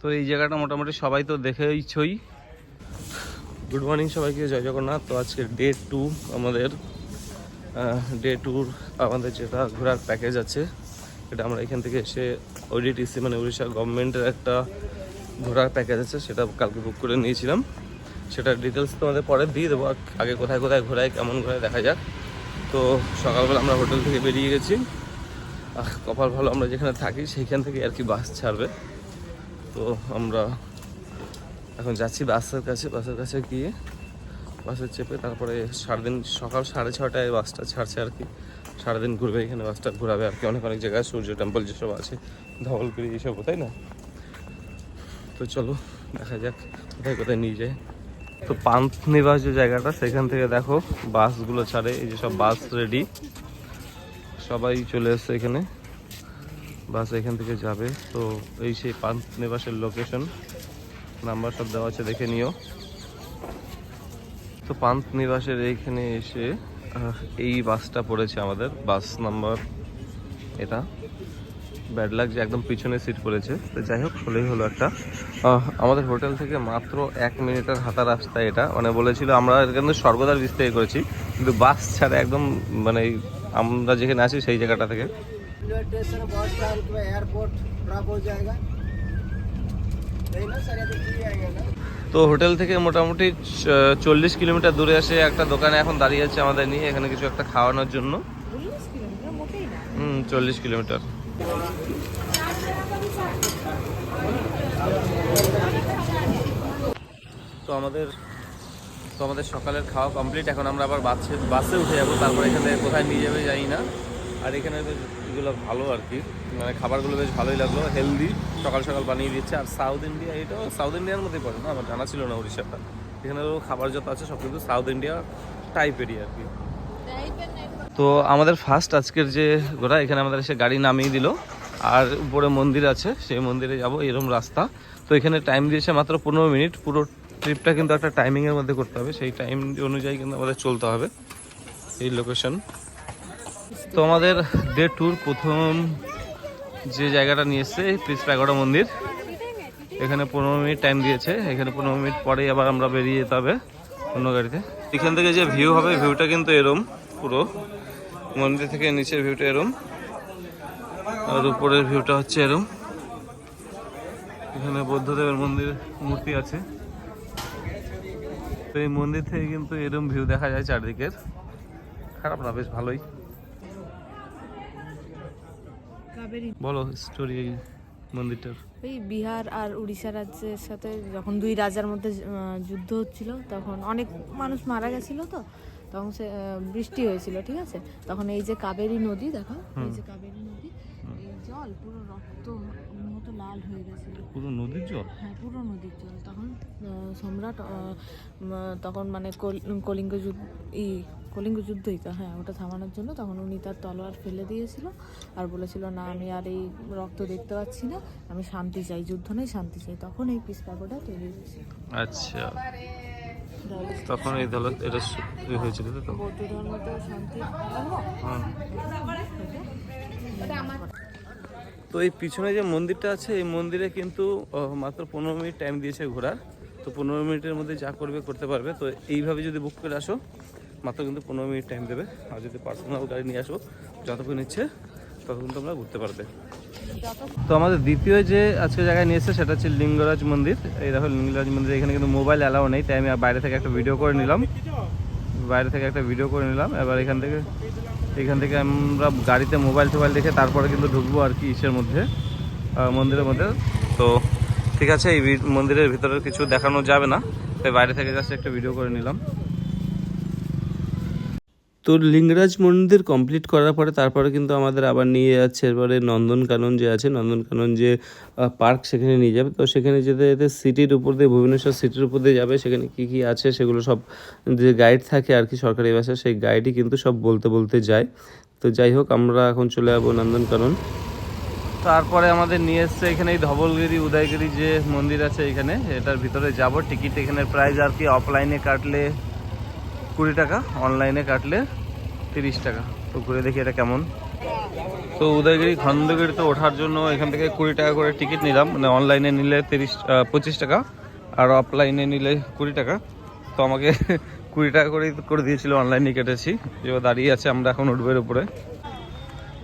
তো এই জায়গাটা মোটামুটি সবাই তো দেখেইছই। গুড মর্নিং সবাইকে, জয় জগন্নাথ। তো আজকে ডে 2 আমাদের ডে ট্যুর আমাদের যেটা ঘোরার প্যাকেজ আছে, এটা আমরা এখান থেকে এসে ওডিটিসি মানে উড়িষ্যা গভর্নমেন্টের একটা ঘোরার প্যাকেজ আছে, সেটা কালকে বুক করে নিয়েছিলাম। সেটার ডিটেলস তোমাদের পরে দিয়ে দেবো। আগে কোথায় কোথায় ঘোরায়, কেমন ঘোরায় দেখা যাক। তো সকালবেলা আমরা হোটেল থেকে বেরিয়ে গেছি। কপাল ভালো আমরা যেখানে থাকি সেইখান থেকে আর কি বাস ছাড়বে। তো আমরা এখন যাচ্ছি বাসের কাছে গিয়ে বাসে চেপে তারপরে সারাদিন সকাল 6:30টায় বাসটা ছাড়ছে আর কি। সারাদিন ঘুরবে এখানে, বাসটা ঘোরাবে আর কি অনেক অনেক জায়গায়, সূর্য টেম্পল যেসব আছে, ধবলগিরি এইসব, তাই না? তো চলো দেখা যাক কোথায় কোথায় নিয়ে যায়। তো পান্থনিবাস যে জায়গাটা, সেখান থেকে দেখো বাসগুলো ছাড়ে। এই যে সব বাস রেডি, সবাই চলে এসছে এখানে, বাস এখান থেকে যাবে। তো এই সেই পান্থনিবাসের লোকেশন, নাম্বার সব দেওয়া আছে, দেখে নিও। তো পান্থনিবাসের এইখানে এসে এই বাসটা পড়েছে আমাদের, বাস নাম্বার এটা। ব্যাড লাগ যে একদম পিছনে সিট পড়েছে। তো যাই হোক, হলেই হলো একটা। আমাদের হোটেল থেকে মাত্র 1 মিনিটের হাঁটা রাস্তা এটা। মানে বলেছিল আমরা কিন্তু স্বর্গদ্বার ব্রিজ থেকে করেছি, কিন্তু বাস ছাড়া একদম মানে আমরা যেখানে আছি সেই জায়গাটা থেকে। তো হোটেল থেকে মোটামুটি 40 কিলোমিটার দূরে এসে একটা দোকানে এখন দাঁড়িয়ে আছে আমাদের নিয়ে, এখানে কিছু একটা খাওয়ানোর জন্য। 40 কিলোমিটার। তো আমাদের সকালের খাওয়া কমপ্লিট। এখন আমরা আবার বাসে উঠে যাবো, তারপরে এখানে কোথায় নিয়ে যাবে জানি না। আর এখানে এগুলো ভালো আর কি, মানে খাবারগুলো বেশ ভালোই লাগলো, হেলদি, সকাল সকাল বানিয়ে দিচ্ছে। আর সাউথ ইন্ডিয়া, এটাও সাউথ ইন্ডিয়ার মধ্যেই পড়ে না, আমার জানা ছিল না উড়িষ্যাটা। এখানেও খাবার যত আছে সব কিন্তু সাউথ ইন্ডিয়া টাইপেরই আর কি। তো আমাদের ফার্স্ট আজকের যে ঘোরা, এখানে আমাদের এসে গাড়ি নামিয়ে দিল। আর উপরে মন্দির আছে, সেই মন্দিরে যাব, এরকম রাস্তা। তো এখানে টাইম দিয়েছে মাত্র 15 মিনিট। পুরো ট্রিপটা কিন্তু একটা টাইমিংয়ের মধ্যে করতে হবে, সেই টাইম অনুযায়ী কিন্তু আমাদের চলতে হবে। এই লোকেশন। তো আমাদের ডে ট্যুর প্রথম যে জায়গাটা নিয়ে এসছে, পিস প্যাগোডা মন্দির। এখানে 15 মিনিট টাইম দিয়েছে। এখানে 15 মিনিট পরেই আবার আমরা বেরিয়ে যেতে হবে অন্য গাড়িতে। এখান থেকে যে ভিউ হবে, ভিউটা কিন্তু এরম, পুরো মন্দির থেকে নিচের ভিউটা এরম, আর উপরের ভিউটা হচ্ছে এরম। এখানে বৌদ্ধদেবের মন্দির মূর্তি আছে। তো এই মন্দির থেকে কিন্তু এরম ভিউ দেখা যায় চারদিকের। খারাপ না, বেশ ভালোই। বলো স্টোরি এই মন্দিরটার। ওই বিহার আর উড়িষ্যা রাজ্যের সাথে যখন দুই রাজার মধ্যে যুদ্ধ হচ্ছিল, তখন অনেক মানুষ মারা গেছিল। তো তখন সে বৃষ্টি হয়েছিল, ঠিক আছে? তখন এই যে কাবেরী নদী, দেখো এই যে কাবেরী নদী, এই জল পুরো রক্ত মতো লাল হয়ে গেছিল। পুরো নদীর জল? হ্যাঁ, পুরো নদীর জল। তখন সম্রাট তখন মানে কলিঙ্গ যুদ্ধই তো, হ্যাঁ, ওটা থামানোর জন্য তখন উনি তার তলোয়ার ফেলে দিয়েছিল আর বলেছিল, না আমি আর এই রক্ত দেখতে পাচ্ছি না, আমি শান্তি চাই, যুদ্ধ নেই, শান্তি চাই। তখন এই পিস প্যাগোডা তৈরি হয়েছে। আচ্ছা, তখন এই দল এটা হয়েছিল তো বৌদ্ধ ধর্ম তো শান্তি। তো এই পিছনে যে মন্দিরটা আছে, এই মন্দিরে কিন্তু মাত্র 15 মিনিট টাইম দিয়েছে ঘোরার। তো 15 মিনিটের মধ্যে যা করতে পারবে। তো এইভাবে যদি বুক করে আসো, মাত্র কিন্তু 15 মিনিট টাইম দেবে। আর যদি পার্সোনাল গাড়ি নিয়ে আসো, যতক্ষণ ইচ্ছে ততক্ষণ তোমরা ঘুরতে পারবে। তো আমাদের দ্বিতীয় যে আজকে জায়গায় নিয়ে এসেছে, সেটা হচ্ছে লিঙ্গরাজ মন্দির। এই দেখো লিঙ্গরাজ মন্দির। এখানে কিন্তু মোবাইল অ্যালাউ নেই, তাই আমি বাইরে থেকে একটা ভিডিও করে নিলাম। এবার এখান থেকে আমরা গাড়িতে মোবাইল দেখে তারপরে কিন্তু ঢুকবো আর কি ইসের মধ্যে, মন্দিরের মধ্যে। তো ঠিক আছে, এই মন্দিরের ভিতরে কিছু দেখানো যাবে না, তাই বাইরে থেকে জাস্ট একটা ভিডিও করে নিলাম। তো লিঙ্গরাজ মন্দির কমপ্লিট করার পরে তারপরে কিন্তু আমাদের আবার নিয়ে যাচ্ছে এরপরে নন্দনকানন যে আছে, নন্দনকানন যে পার্ক, সেখানে নিয়ে যাবে। তো সেখানে যেতে যেতে সিটির উপর দিয়ে, ভুবনেশ্বর সিটির উপর দিয়ে যাবে। সেখানে কী কী আছে সেগুলো সব যে গাইড থাকে আর কি সরকারি ভাষায়, সেই গাইডই কিন্তু সব বলতে যায়। তো যাই হোক, আমরা এখন চলে যাবো নন্দনকানন। তারপরে আমাদের নিয়ে এসছে এখানে এই ধবলগিরি উদয়গিরি যে মন্দির আছে, এখানে এটার ভিতরে যাব। টিকিট এখানের প্রাইস আর কি অফলাইনে কাটলে 20 টাকা, অনলাইনে কাটলে 30 টাকা। তো ঘুরে দেখি এটা কেমন। তো উদয়গিরি খণ্ডগিরিতে ওঠার জন্য এখান থেকে 20 টাকা করে টিকিট নিলাম, মানে অনলাইনে নিলে 25 টাকা আর অফলাইনে নিলে 20 টাকা। তো আমাকে 20 টাকা করে দিয়েছিল, অনলাইনে কেটেছি। এবার দাঁড়িয়ে আছে, আমরা এখন উঠবো এর উপরে।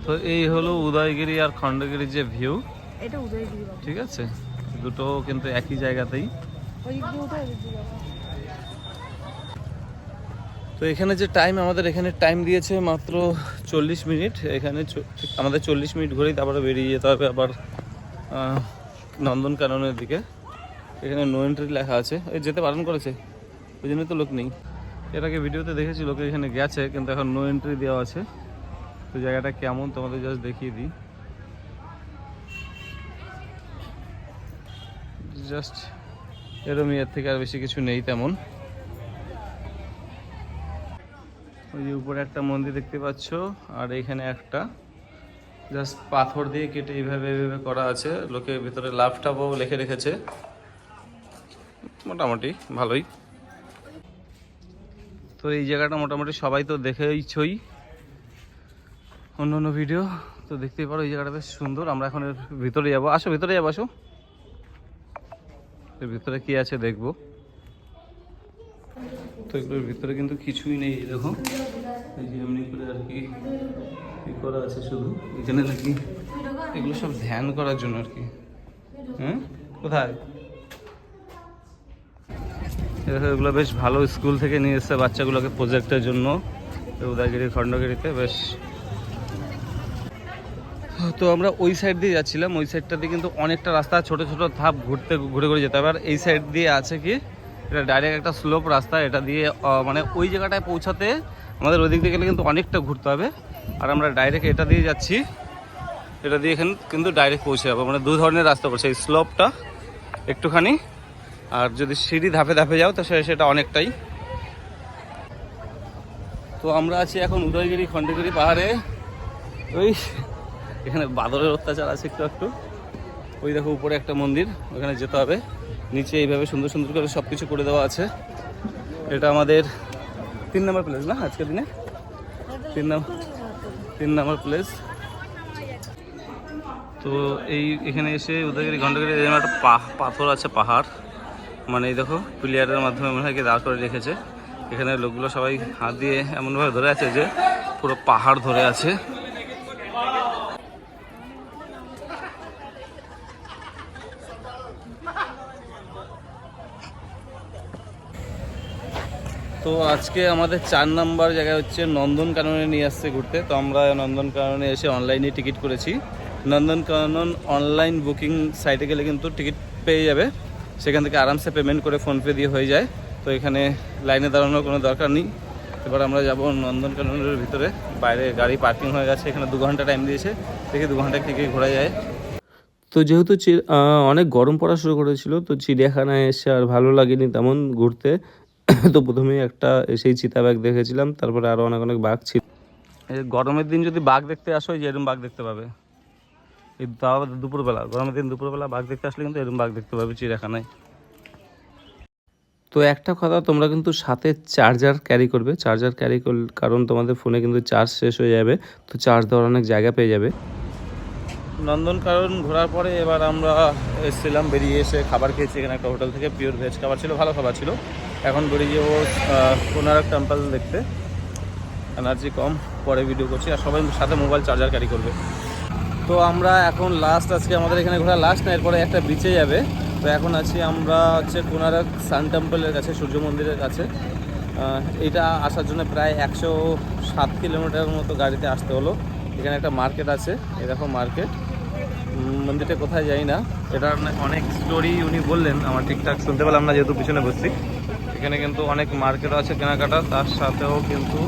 তো এই হলো উদয়গিরি আর খণ্ডগিরির যে ভিউ, এটা উদয়গিরি, ঠিক আছে, দুটো কিন্তু একই জায়গাতেই। তো এখানে যে টাইম, আমাদের এখানে টাইম দিয়েছে মাত্র 40 মিনিট। এখানে আমাদের 40 মিনিট ঘুরেই তারপরে বেরিয়ে যেতে হবে আবার নন্দনকাননের দিকে। এখানে নো এন্ট্রি লেখা আছে, এই যেতে বারণ করেছে, ওই জন্যই তো লোক নেই। এর আগে ভিডিওতে দেখেছি লোকে এখানে গেছে, কিন্তু এখন নো এন্ট্রি দেওয়া আছে। তো জায়গাটা কেমন তোমাদের জাস্ট দেখিয়ে দিই। জাস্ট এরকমই, এর থেকে আর বেশি কিছু নেই তেমন। ওই যে উপরে একটা মন্দির দেখতে পাচ্ছ, আর এখানে একটা জাস্ট পাথর দিয়ে কেটে এইভাবে করা আছে। লোকে ভিতরে লাভ টাভও লিখে রেখেছে, মোটামুটি ভালোই। তো এই জায়গাটা মোটামুটি সবাই তো দেখেইছই অন্য ভিডিও, তো দেখতেই পারো এই জায়গাটা বেশ সুন্দর। আমরা এখন এর ভিতরে যাবো, আসো ভিতরে যাবো, আসো। এর ভিতরে কি আছে দেখবো। তো এগুলোর ভিতরে কিন্তু কিছুই নেই, দেখো এই যে এমনি করে আর কি করা আছে শুধু। এখানে নাকি এগুলো সব ধ্যান করার জন্য আর কি। হ্যাঁ, কোথায় এগুলো বেশ ভালো, স্কুল থেকে নিয়ে এসছে বাচ্চাগুলোকে প্রজেক্টের জন্য উদয়গিরি খণ্ডগিরিতে বেশ। তো আমরা ওই সাইড দিয়ে যাচ্ছিলাম, ওই সাইডটা দিয়ে কিন্তু অনেকটা রাস্তা, ছোট ছোট ধাপ ঘুরে ঘুরে যেতে হবে। আর এই সাইড দিয়ে আছে কি, এটা ডাইরেক্ট একটা স্লোপ রাস্তা, এটা দিয়ে মানে ওই জায়গাটায় পৌঁছাতে আমাদের ওই দিক দিয়ে গেলে কিন্তু অনেকটা ঘুরতে হবে। আর আমরা ডাইরেক্ট এটা দিয়ে যাচ্ছি, এটা দিয়ে এখানে কিন্তু ডাইরেক্ট পৌঁছে যাবো। মানে দু ধরনের রাস্তা পড়ছে, এই স্লোপটা একটুখানি, আর যদি সিঁড়ি ধাপে ধাপে যাও তো সেটা অনেকটাই। তো আমরা আছি এখন উদয়গিরি খণ্ডগিরি পাহাড়ে। ওই এখানে বাদরের অত্যাচার আছে একটু একটু। ওই দেখো উপরে একটা মন্দির, ওখানে যেতে হবে। নিচে এইভাবে সুন্দর সুন্দর করে সব কিছু করে দেওয়া আছে। এটা আমাদের 3 নম্বর প্লেস না আজকের দিনে, 3 নম্বর প্লেস। তো এখানে এসে উদয়গিরি খণ্ডগিরি একটা পাথর আছে, পাহাড়, মানে এই দেখো প্লেয়ারের মাধ্যমে মনে হয় কি দাঁড় করে রেখেছে। এখানে লোকগুলো সবাই হাত দিয়ে এমনভাবে ধরে আছে যে পুরো পাহাড় ধরে আছে। তো আজকে আমাদের 4 নাম্বার জায়গায় হচ্ছে নন্দনকাননে নিয়ে আসছে ঘুরতে। তো আমরা নন্দনকাননে এসে অনলাইনে টিকিট করেছি। নন্দনকানন অনলাইন বুকিং সাইটে গেলে কিন্তু টিকিট পেয়ে যাবে, সেখান থেকে আরামসে পেমেন্ট করে ফোনপে দিয়ে হয়ে যায়। তো এখানে লাইনে দাঁড়ানোর কোনো দরকার নেই। এবার আমরা যাব নন্দনকাননের ভিতরে। বাইরে গাড়ি পার্কিং হয়ে গেছে, এখানে 2 ঘন্টা টাইম দিয়েছে, দেখি 2 ঘন্টা থেকে ঘোরা যায়। তো যেহেতু অনেক গরম পড়া শুরু করেছিল, তো চিড়িয়াখানায় এসে আর ভালো লাগেনি তেমন ঘুরতে। তো প্রথমেই একটা সেই চিতাবাঘ দেখেছিলাম, তারপরে আরও অনেক অনেক বাঘ ছিল। এই গরমের দিন যদি বাঘ দেখতে আসো, যে এরকম বাঘ দেখতে পাবে। এই তাও দুপুরবেলা, গরমের দিন দুপুরবেলা বাঘ দেখতে আসলে কিন্তু এরকম বাঘ দেখতে পাবে চিড়িয়াখানায়। তো একটা কথা, তোমরা কিন্তু সাথে চার্জার ক্যারি করবে। চার্জার ক্যারি করলে, কারণ তোমাদের ফোনে কিন্তু চার্জ শেষ হয়ে যাবে, তো চার্জ দেওয়ার অনেক জায়গা পেয়ে যাবে। নন্দনকানন ঘোরার পরে এবার আমরা এসেছিলাম, বেরিয়ে এসে খাবার খেয়েছি এখানে একটা হোটেল থেকে, পিওর ভেজ খাবার ছিল, ভালো খাবার ছিল। এখন বেরিয়ে যাবো কোনারক টেম্পল দেখতে। এনার্জি কম, পরে ভিডিও করছি। আর সবাই সাথে মোবাইল চার্জার ক্যারি করবে। তো আমরা এখন লাস্ট, আজকে আমাদের এখানে ঘোরা লাস্ট না, এরপরে একটা বিচে যাবে। তো এখন আছি আমরা হচ্ছে কোনারক সান টেম্পলের কাছে, সূর্য মন্দিরের কাছে। এটা আসার জন্য প্রায় 107 কিলোমিটার মতো গাড়িতে আসতে হলো। এখানে একটা মার্কেট আছে, এরকম মার্কেট। মন্দিরটা কোথায় যাই না, এটার অনেক স্টোরি উনি বললেন, আমার ঠিকঠাক শুনতে পেলাম না যেহেতু পিছনে বসছি। এখানে কিন্তু অনেক মার্কেটও আছে কেনাকাটা, তার সাথেও কিন্তু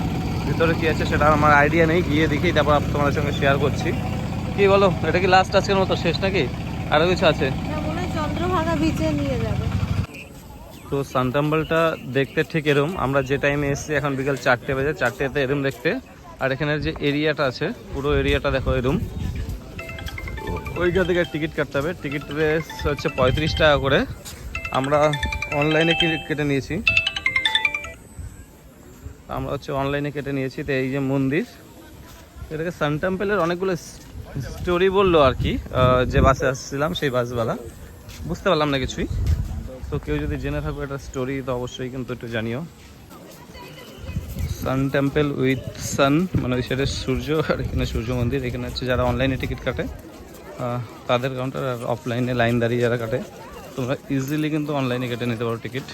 ভিতরে কী আছে সেটা আমার আইডিয়া নেই, গিয়ে দেখি তারপর তোমাদের সঙ্গে শেয়ার করছি। কি বলো, এটা কি লাস্ট আজকের মতো শেষ নাকি আরও কিছু আছে? চন্দ্রভাগা বিচে নিয়ে যাবে। তো সান টেম্পলটা দেখতে ঠিক এরম, আমরা যে টাইমে এসেছি এখন বিকেল 4টে বাজে, 4টেতে এরম দেখতে। আর এখানের যে এরিয়াটা আছে, পুরো এরিয়াটা দেখো এরম। ওইখান থেকে টিকিট কাটতে হবে, টিকিট রেস হচ্ছে 35 টাকা করে। আমরা অনলাইনে কেটে নিয়েছি, তো এই যে মন্দির, এটাকে সান টেম্পলের অনেকগুলো স্টোরি বললো আর কি, যে বাসে আসছিলাম সেই বাসওয়ালা, বুঝতে পারলাম না কিছুই। তো কেউ যদি জেনে থাকো এটা স্টোরি তো অবশ্যই কিন্তু একটু জানিও। সান টেম্পল উইথ সান মানে ওই সাইডে সূর্য, আর এখানে সূর্য মন্দির। এখানে হচ্ছে যারা অনলাইনে টিকিট কাটে তাদের কাউন্টার, আর অফলাইনে লাইন দাঁড়িয়ে যারা কাটে তোমরা ইজিলি কিন্তু অনলাইনে কেটে নিতে পারো টিকিট।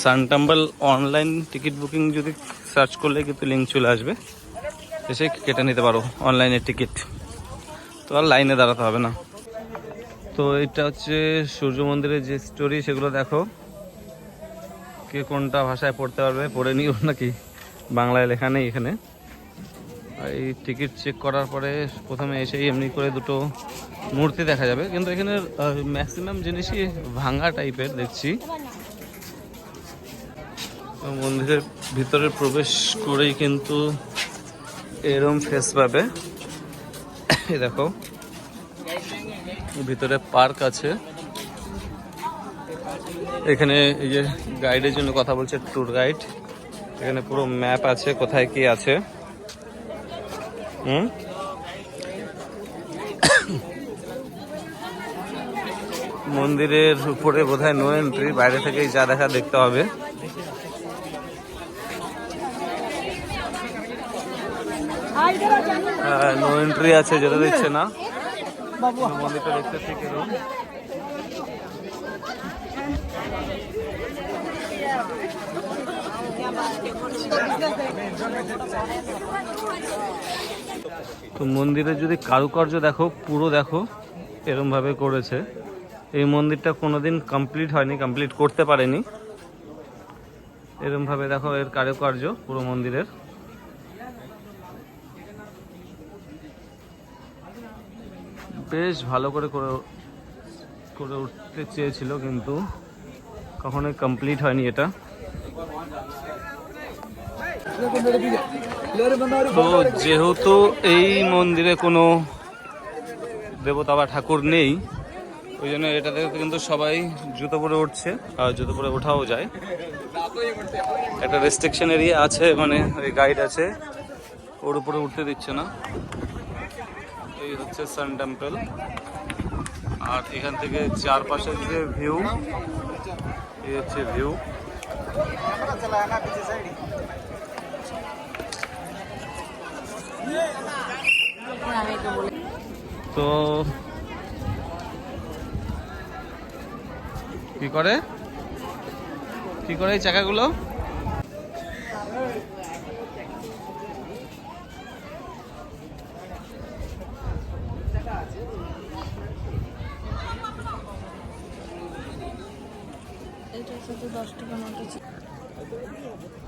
সান টেম্পল অনলাইন টিকিট বুকিং যদি সার্চ করলে কিন্তু লিঙ্ক চলে আসবে, এসে কেটে নিতে পারো অনলাইনের টিকিট, তো আর লাইনে দাঁড়াতে হবে না। তো এটা হচ্ছে সূর্য মন্দিরের যে স্টোরি সেগুলো দেখো, কে কোনটা ভাষায় পড়তে পারবে পড়ে নিও, নাকি বাংলায় লেখা নেই এখানে। এই টিকিট চেক করার পরে প্রথমে এসেই এমনি করে দুটো মূর্তি দেখা যাবে, কিন্তু এখানে ম্যাক্সিমাম জিনিসই ভাঙা টাইপের দেখছি। মন্দিরের ভিতরে প্রবেশ করেই কিন্তু এরম ফেস পাবে। দেখো ভিতরে পার্ক আছে, এখানে এই যে গাইডের জন্য কথা বলছে ট্যুর গাইড, এখানে পুরো ম্যাপ আছে কোথায় কি আছে। মন্দিরের উপরে বোধহয় নো এন্ট্রি, বাইরে থেকেই যা দেখা দেখতে হবে। নো এন্ট্রি আছে, যেতে দিচ্ছে না। মন্দিরটা দেখতে ঠিক এরকম। তো মন্দিরের যদি কারুকার্য দেখো, পুরো দেখো এরম ভাবে করেছে। এই মন্দিরটা কোনোদিন কমপ্লিট হয়নি, কমপ্লিট করতে পারেনি। এরম ভাবে দেখো এর কারুকার্য পুরো মন্দিরের। বেশ ভালো করে করে উঠতে চেয়েছিল, কিন্তু কখনোই কমপ্লিট হয়নি এটা। তো যেহেতু এই মন্দিরে কোনো দেবতা বা ঠাকুর নেই, ওই জন্য এটাতে কিন্তু সবাই জুতো পরে উঠছে, আর জুতো পরে ওঠাও যায়। একটা রেস্ট্রিকশন এরিয়া আছে, মানে ওই গাইড আছে, ওর উপরে উঠতে দিচ্ছে না। এই হচ্ছে সান টেম্পল, আর এখান থেকে চারপাশের যে ভিউ, এই হচ্ছে ভিউ। তো কি করে এই চাকাগুলো?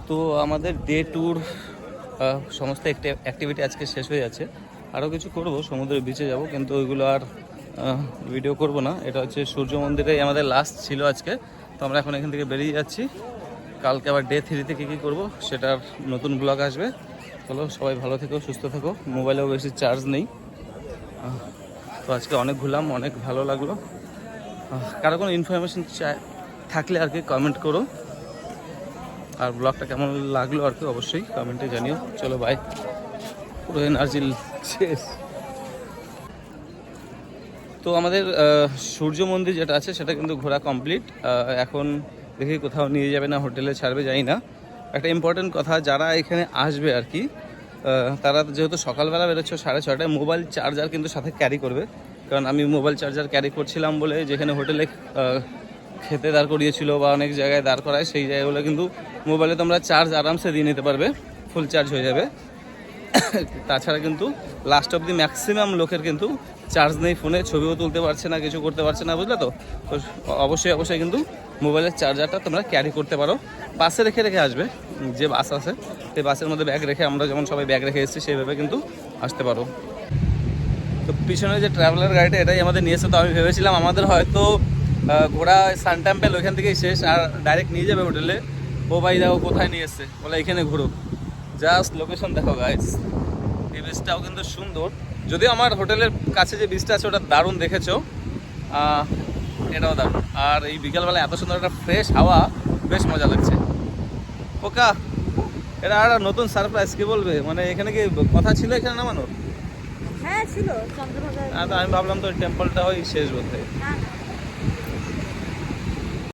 তো আমাদের ডে ট্যুর সমস্ত অ্যাক্টিভিটি আজকে শেষ হয়ে যাচ্ছে। আরও কিছু করব, সমুদ্রের বিচে যাব, কিন্তু ওইগুলো আর ভিডিও করব না। এটা হচ্ছে সূর্য মন্দিরে আমাদের লাস্ট ছিল আজকে, তো আমরা এখন এখান থেকে বেরিয়ে যাচ্ছি। কালকে আবার ডে 3-তে কী কী করবো সেটার নতুন ব্লগ আসবে। চলো সবাই ভালো থেকো, সুস্থ থেকো। মোবাইলেও বেশি চার্জ নেই, তো আজকে অনেক ঘুরলাম, অনেক ভালো লাগলো। কারো কোনো ইনফরমেশন থাকলে আর কি কমেন্ট করো, আর ব্লগটা কেমন লাগলো আর কি অবশ্যই কমেন্টে জানিও। চলো বাই, পুরো এনার্জি শেষ। তো আমাদের সূর্য মন্দির যেটা আছে সেটা কিন্তু ঘোরা কমপ্লিট। এখন দেখি কোথাও নিয়ে যাবে না হোটেলে ছাড়বে যাই না। একটা ইম্পর্টেন্ট কথা, যারা এখানে আসবে আর কি, তারা যেহেতু সকালবেলা বেরোচ্ছে 6:30টায়, মোবাইল চার্জার কিন্তু সাথে ক্যারি করবে। কারণ আমি মোবাইল চার্জার ক্যারি করছিলাম বলে, যেখানে হোটেলে খেতে দাঁড় করিয়েছিল বা অনেক জায়গায় দাঁড় করায়, সেই জায়গাগুলো কিন্তু মোবাইলে তোমরা চার্জ আরামসে দিয়ে নিতে পারবে, ফুল চার্জ হয়ে যাবে। তাছাড়া কিন্তু লাস্ট অব দি ম্যাক্সিমাম লোকের কিন্তু চার্জ নেই ফোনে, ছবিও তুলতে পারছে না, কিছু করতে পারছে না, বুঝলে তো। তো অবশ্যই কিন্তু মোবাইলের চার্জারটা তোমরা ক্যারি করতে পারো। বাসে রেখে আসবে, যে বাস আছে সেই বাসের মধ্যে ব্যাগ রেখে, আমরা যেমন সবাই ব্যাগ রেখে এসেছি সেইভাবে কিন্তু আসতে পারো। তো পিছনে যে ট্রাভেলার গাড়িটা, এটাই আমাদের নিয়ে এসে। তো আমি ভেবেছিলাম আমাদের হয়তো ঘোরা সান টেম্পল ওইখান থেকেই শেষ, আর ডাইরেক্ট নিয়ে যাবে হোটেলে। ও ভাই দেখো কোথায় নিয়ে এসছে, বলে এখানে ঘুরো। জাস্ট লোকেশন দেখো গাইস, এই বিচটাও কিন্তু সুন্দর। যদিও আমার হোটেলের কাছে যে বিচটা আছে ওটা দারুণ, দেখেছো, এটাও দারুণ। আর এই বিকালবেলা এত সুন্দর একটা ফ্রেশ হাওয়া, বেশ মজা লাগছে। ওকা এটা একটা নতুন সারপ্রাইজ, কি বলবে? মানে এখানে কি কথা ছিল এখানে নামানোর? হ্যাঁ ছিল, চন্দ্রভাগা। তো আমি ভাবলাম তো টেম্পলটা হয় শেষ বলতে। না না